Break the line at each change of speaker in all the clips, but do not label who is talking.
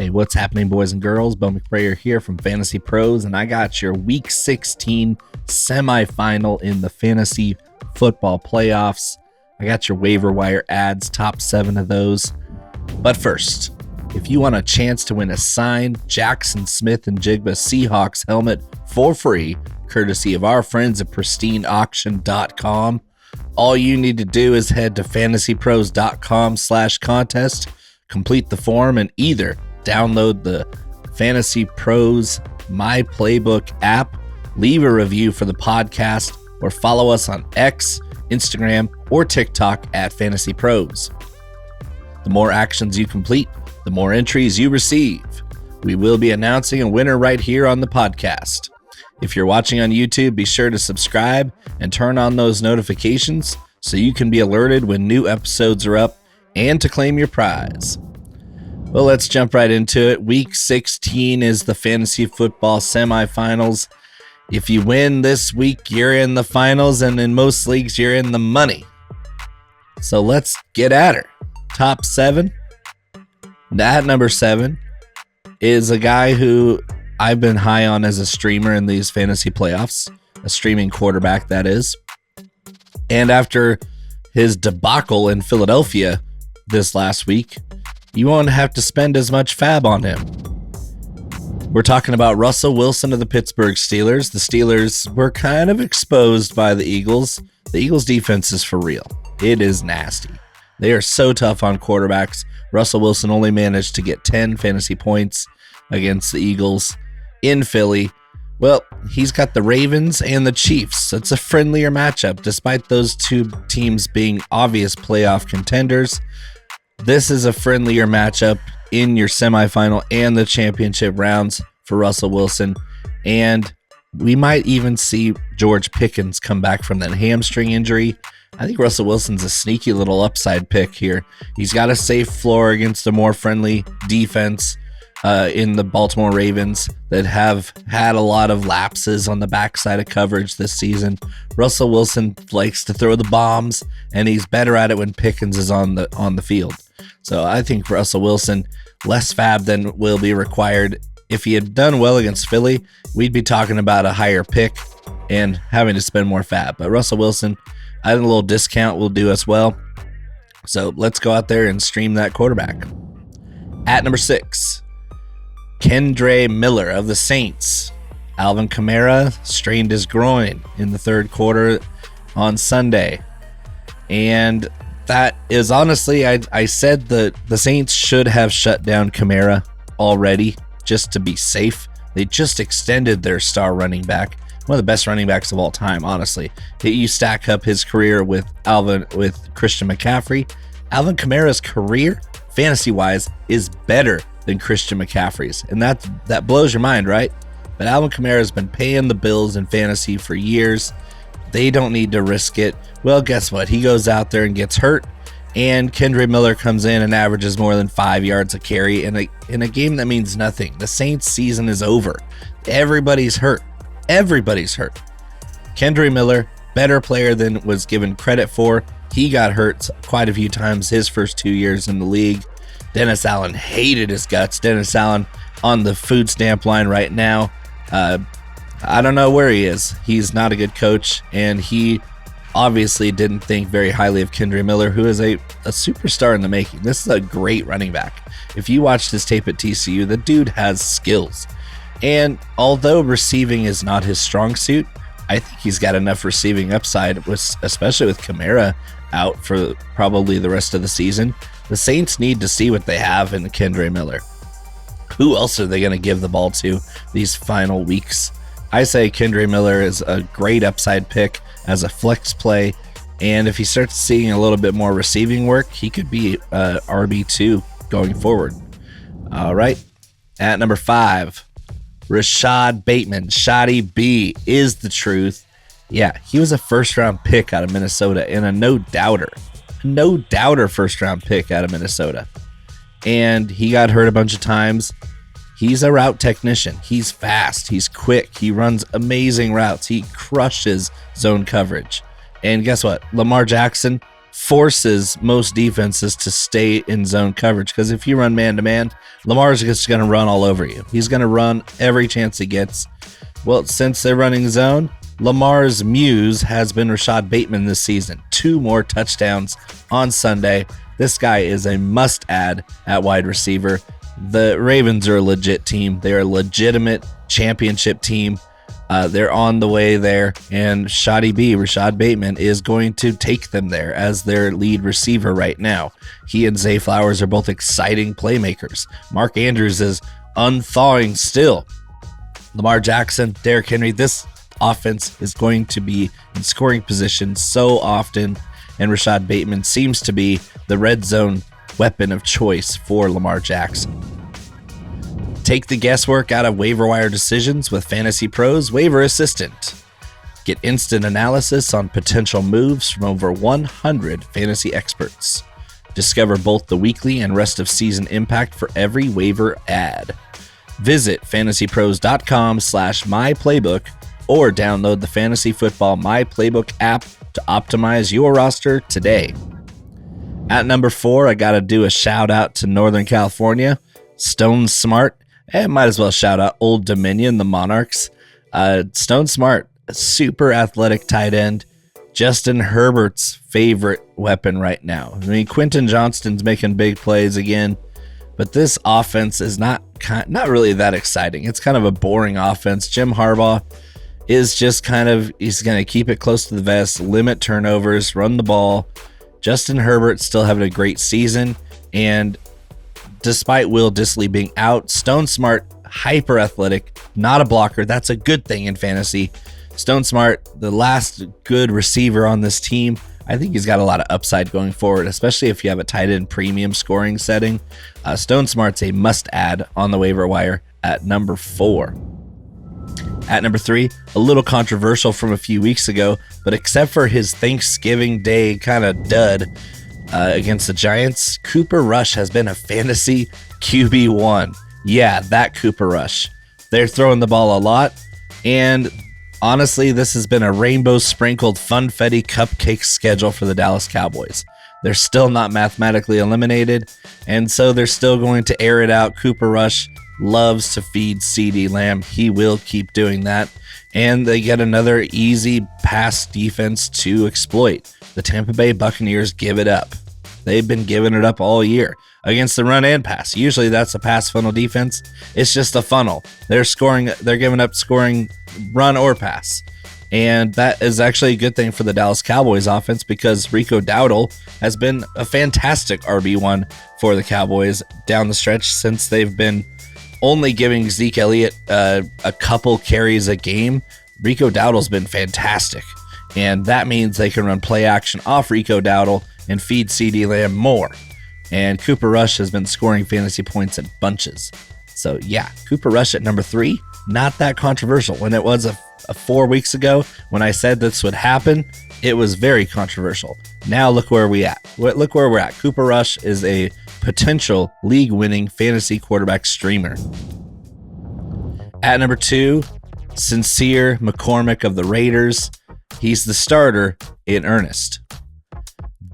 Hey, what's happening, boys and girls? Bo McBrayer here from Fantasy Pros, and I got your Week 16 semifinal in the fantasy football playoffs. I got your waiver wire ads, top 7 of those. But first, if you want a chance to win a signed Jackson Smith and Jigba Seahawks helmet for free, courtesy of our friends at pristineauction.com, all you need to do is head to fantasypros.com/contest, complete the form, and either download the Fantasy Pros My Playbook app, leave a review for the podcast, or follow us on X, Instagram, or TikTok at Fantasy Pros. The more actions you complete, the more entries you receive. We will be announcing a winner right here on the podcast. If you're watching on YouTube, be sure to subscribe and turn on those notifications so you can be alerted when new episodes are up and to claim your prize. Well, let's jump right into it. Week 16 is the fantasy football semifinals. If you win this week, you're in the finals, and in most leagues, you're in the money. So let's get at her. Top 7. At number 7 is a guy who I've been high on as a streamer in these fantasy playoffs, a streaming quarterback, that is. And after his debacle in Philadelphia this last week, you won't have to spend as much fab on him. We're talking about Russell Wilson of the Pittsburgh Steelers. The Steelers were kind of exposed by the Eagles. The Eagles' defense is for real. It is nasty. They are so tough on quarterbacks. Russell Wilson only managed to get 10 fantasy points against the Eagles in Philly. Well, he's got the Ravens and the Chiefs. It's a friendlier matchup, despite those two teams being obvious playoff contenders. This is a friendlier matchup in your semifinal and the championship rounds for Russell Wilson. And we might even see George Pickens come back from that hamstring injury. I think Russell Wilson's a sneaky little upside pick here. He's got a safe floor against a more friendly defense in the Baltimore Ravens that have had a lot of lapses on the backside of coverage this season. Russell Wilson likes to throw the bombs, and he's better at it when Pickens is on the field. So I think Russell Wilson, less fab than will be required. If he had done well against Philly, we'd be talking about a higher pick and having to spend more fab. But Russell Wilson, I think a little discount will do us well. So let's go out there and stream that quarterback. At number 6, Kendre Miller of the Saints. Alvin Kamara strained his groin in the third quarter on Sunday. And that is honestly, I said that the Saints should have shut down Kamara already just to be safe. They just extended their star running back, one of the best running backs of all time, honestly. You stack up his career with Christian McCaffrey. Alvin Kamara's career, fantasy-wise, is better than Christian McCaffrey's, and that blows your mind, right? But Alvin Kamara's been paying the bills in fantasy for years. They don't need to risk it. Well, guess what? He goes out there and gets hurt, and Kendre Miller comes in and averages more than 5 yards a carry in a game that means nothing. The Saints' season is over. Everybody's hurt. Everybody's hurt. Kendre Miller, better player than was given credit for. He got hurt quite a few times his first 2 years in the league. Dennis Allen hated his guts. Dennis Allen on the food stamp line right now. I don't know where he is. He's not a good coach, and he obviously didn't think very highly of Kendre Miller, who is a superstar in the making. This is a great running back. If you watch this tape at TCU, the dude has skills. And although receiving is not his strong suit, I think he's got enough receiving upside, especially with Kamara out for probably the rest of the season. The Saints need to see what they have in Kendre Miller. Who else are they going to give the ball to these final weeks? I say Kendre Miller is a great upside pick as a flex play, and if he starts seeing a little bit more receiving work, he could be RB2 going forward. All right, at number 5, Rashod Bateman. Shoddy B is the truth. Yeah, he was a first-round pick out of Minnesota and a no-doubter first-round pick out of Minnesota. And he got hurt a bunch of times. He's a route technician. He's fast. He's quick. He runs amazing routes. He crushes zone coverage. And guess what? Lamar Jackson forces most defenses to stay in zone coverage, because if you run man-to-man, Lamar's just going to run all over you. He's going to run every chance he gets. Well, since they're running zone, Lamar's muse has been Rashod Bateman this season. 2 more touchdowns on Sunday. This guy is a must-add at wide receiver. The Ravens are a legit team. They're a legitimate championship team. They're on the way there, and Rashod Bateman is going to take them there as their lead receiver right now. He and Zay Flowers are both exciting playmakers. Mark Andrews is unthawing still. Lamar Jackson, Derrick Henry, this offense is going to be in scoring position so often, and Rashod Bateman seems to be the red zone weapon of choice for Lamar Jackson. Take the guesswork out of waiver wire decisions with FantasyPros Waiver Assistant. Get instant analysis on potential moves from over 100 fantasy experts. Discover both the weekly and rest of season impact for every waiver ad. Visit fantasypros.com/myplaybook or download the Fantasy Football My Playbook app to optimize your roster today. At number 4, I got to do a shout out to Northern California, Stone Smartt. And might as well shout out Old Dominion, the Monarchs. Stone Smartt, a super athletic tight end. Justin Herbert's favorite weapon right now. I mean, Quentin Johnston's making big plays again, but this offense is not really that exciting. It's kind of a boring offense. Jim Harbaugh is just he's going to keep it close to the vest, limit turnovers, run the ball. Justin Herbert's still having a great season, and despite Will Dissly being out, Stone Smartt, hyper athletic, not a blocker. That's a good thing in fantasy. Stone Smartt, the last good receiver on this team. I think he's got a lot of upside going forward, especially if you have a tight end premium scoring setting. Stone Smart's a must-add on the waiver wire at number 4. At number 3, a little controversial from a few weeks ago, but except for his Thanksgiving Day kind of dud against the Giants, Cooper Rush has been a fantasy QB1. Yeah, that Cooper Rush. They're throwing the ball a lot, and honestly, this has been a rainbow-sprinkled, funfetti cupcake schedule for the Dallas Cowboys. They're still not mathematically eliminated, and so they're still going to air it out. Cooper Rush loves to feed CeeDee Lamb. He will keep doing that, and they get another easy pass defense to exploit. The Tampa Bay Buccaneers give it up. They've been giving it up all year against the run and pass. Usually that's a pass funnel defense. It's just a funnel. They're giving up scoring run or pass. And that is actually a good thing for the Dallas Cowboys offense, because Rico Dowdle has been a fantastic RB1 for the Cowboys down the stretch since they've been only giving Zeke Elliott a couple carries a game. Rico Dowdle's been fantastic. And that means they can run play action off Rico Dowdle and feed CeeDee Lamb more. And Cooper Rush has been scoring fantasy points in bunches. So yeah, Cooper Rush at number 3, not that controversial. When it was a 4 weeks ago, when I said this would happen, it was very controversial. Now look where we're at. Cooper Rush is a potential league-winning fantasy quarterback streamer. At number 2, Sincere McCormick of the Raiders. He's the starter in earnest.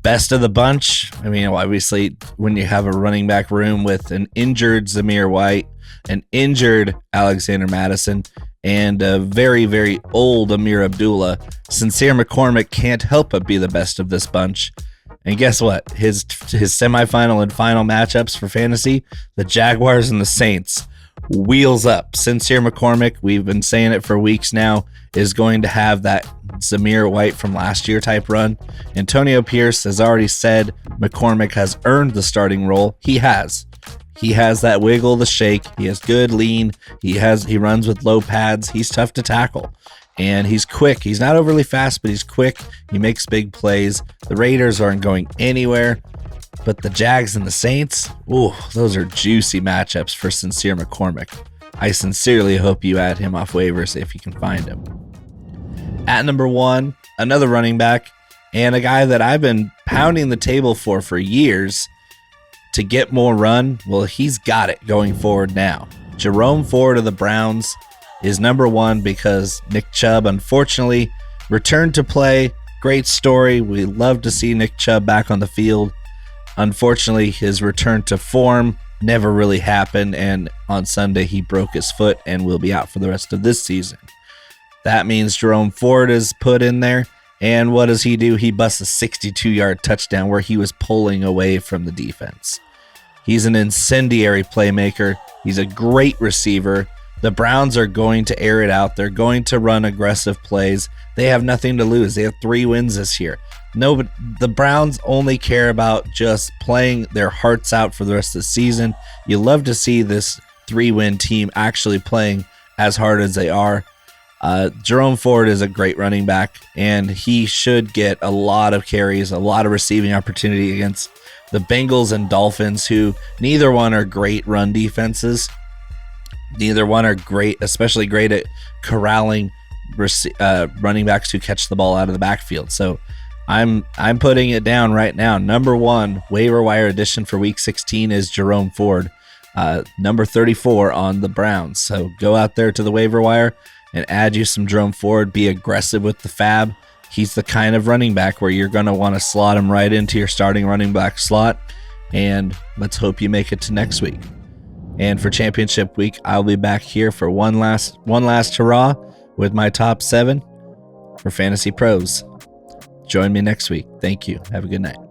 Best of the bunch. I mean, obviously, when you have a running back room with an injured Zamir White, an injured Alexander Madison, and a very, very old Amir Abdullah, Sincere McCormick can't help but be the best of this bunch. And guess what? His semifinal and final matchups for fantasy, the Jaguars and the Saints. Wheels up. Sincere McCormick, we've been saying it for weeks now, is going to have that Zamir White from last year type run. Antonio Pierce has already said McCormick has earned the starting role. He has. He has that wiggle, the shake. He has good lean. He runs with low pads. He's tough to tackle. And he's quick. He's not overly fast, but he's quick. He makes big plays. The Raiders aren't going anywhere. But the Jags and the Saints, ooh, those are juicy matchups for Sincere McCormick. I sincerely hope you add him off waivers if you can find him. At number 1, another running back, and a guy that I've been pounding the table for years to get more run. Well, he's got it going forward now. Jerome Ford of the Browns is number 1 because Nick Chubb, unfortunately, returned to play great story. We love to see Nick Chubb back on the field. Unfortunately, his return to form never really happened, and on Sunday he broke his foot and will be out for the rest of this season. That means Jerome Ford is put in there, and what does he do? He busts a 62-yard touchdown where he was pulling away from the defense. He's an incendiary playmaker. He's a great receiver. The Browns are going to air it out. They're going to run aggressive plays. They have nothing to lose. They have 3 wins this year. No, but the Browns only care about just playing their hearts out for the rest of the season. You love to see this 3-win team actually playing as hard as they are. Jerome Ford is a great running back, and he should get a lot of carries, a lot of receiving opportunity against the Bengals and Dolphins, who neither one are great run defenses. Neither one are great, especially great at corralling running backs who catch the ball out of the backfield. So I'm putting it down right now. Number 1 waiver wire addition for Week 16 is Jerome Ford, number 34 on the Browns. So go out there to the waiver wire and add you some Jerome Ford. Be aggressive with the fab. He's the kind of running back where you're going to want to slot him right into your starting running back slot. And let's hope you make it to next week. And for championship week, I'll be back here for one last hurrah with my top 7 for Fantasy Pros. Join me next week. Thank you. Have a good night.